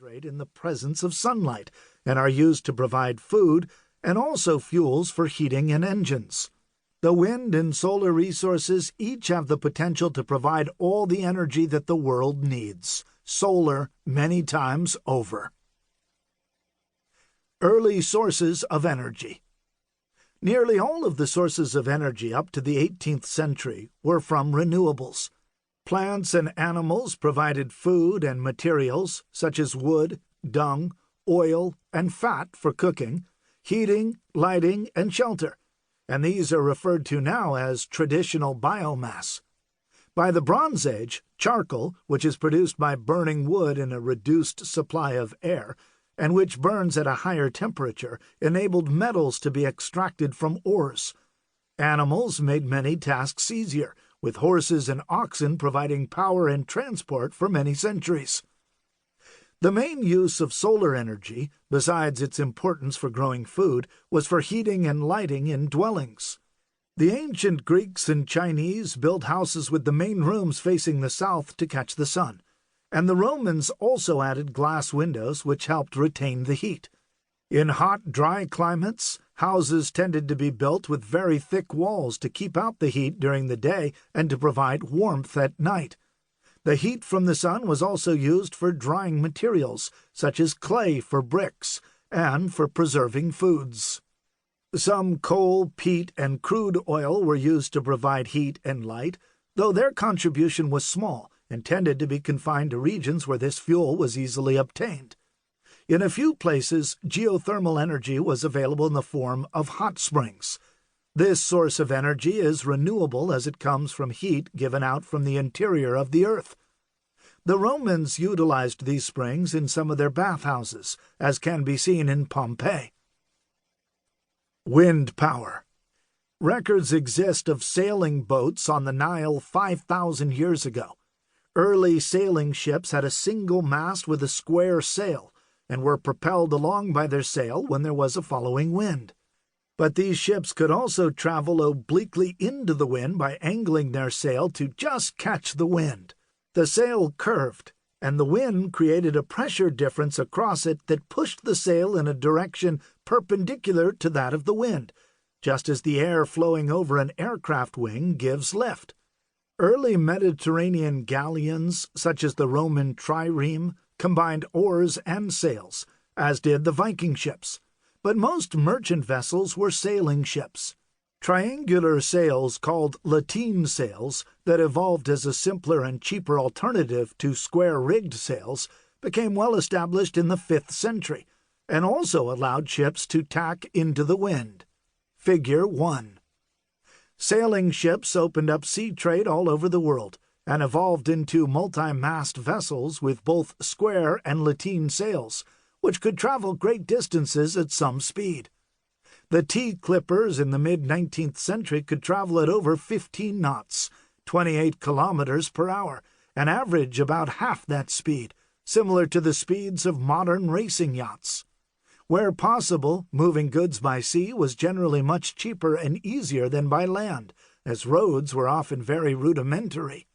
in the presence of sunlight and are used to provide food and also fuels for heating and engines. The wind and solar resources each have the potential to provide all the energy that the world needs, solar many times over. Early sources of energy. Nearly all of the sources of energy up to the 18th century were from renewables. Plants and animals provided food and materials such as wood, dung, oil, and fat for cooking, heating, lighting, and shelter, and these are referred to now as traditional biomass. By the Bronze Age, charcoal, which is produced by burning wood in a reduced supply of air, and which burns at a higher temperature, enabled metals to be extracted from ores. Animals made many tasks easier, with horses and oxen providing power and transport for many centuries. The main use of solar energy, besides its importance for growing food, was for heating and lighting in dwellings. The ancient Greeks and Chinese built houses with the main rooms facing the south to catch the sun, and the Romans also added glass windows which helped retain the heat. In hot, dry climates, houses tended to be built with very thick walls to keep out the heat during the day and to provide warmth at night. The heat from the sun was also used for drying materials, such as clay for bricks, and for preserving foods. Some coal, peat, and crude oil were used to provide heat and light, though their contribution was small and tended to be confined to regions where this fuel was easily obtained. In a few places, geothermal energy was available in the form of hot springs. This source of energy is renewable as it comes from heat given out from the interior of the earth. The Romans utilized these springs in some of their bathhouses, as can be seen in Pompeii. Wind power. Records exist of sailing boats on the Nile 5,000 years ago. Early sailing ships had a single mast with a square sail, and were propelled along by their sail when there was a following wind. But these ships could also travel obliquely into the wind by angling their sail to just catch the wind. The sail curved, and the wind created a pressure difference across it that pushed the sail in a direction perpendicular to that of the wind, just as the air flowing over an aircraft wing gives lift. Early Mediterranean galleons, such as the Roman trireme, combined oars and sails, as did the Viking ships, but most merchant vessels were sailing ships. Triangular sails called lateen sails that evolved as a simpler and cheaper alternative to square-rigged sails became well established in the 5th century and also allowed ships to tack into the wind. Figure 1. Sailing ships opened up sea trade all over the world and evolved into multi-mast vessels with both square and lateen sails, which could travel great distances at some speed. The T-clippers in the mid-19th century could travel at over 15 knots, 28 kilometers per hour, and average about half that speed, similar to the speeds of modern racing yachts. Where possible, moving goods by sea was generally much cheaper and easier than by land, as roads were often very rudimentary.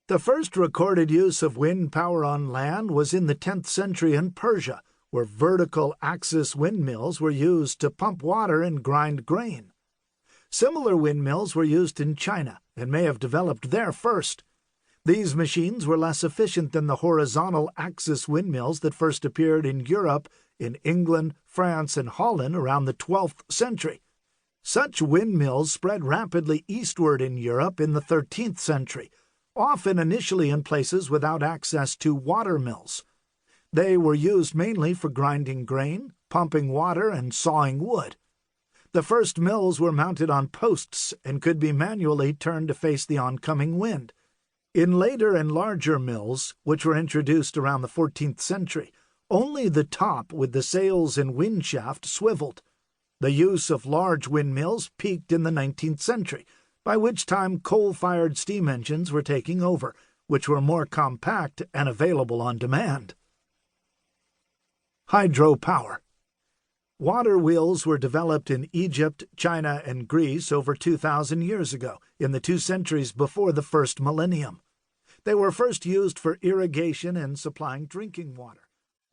The first recorded use of wind power on land was in the 10th century in Persia, where vertical axis windmills were used to pump water and grind grain. Similar windmills were used in China and may have developed there first. These machines were less efficient than the horizontal axis windmills that first appeared in Europe, in England, France, and Holland around the 12th century. Such windmills spread rapidly eastward in Europe in the 13th century, often initially in places without access to water mills. They were used mainly for grinding grain, pumping water, and sawing wood. The first mills were mounted on posts and could be manually turned to face the oncoming wind. In later and larger mills, which were introduced around the 14th century, only the top with the sails and wind shaft swiveled. The use of large windmills peaked in the 19th century, by which time coal-fired steam engines were taking over, which were more compact and available on demand. Hydropower. Water wheels were developed in Egypt, China, and Greece over 2,000 years ago, in the 2 centuries before the first millennium. They were first used for irrigation and supplying drinking water.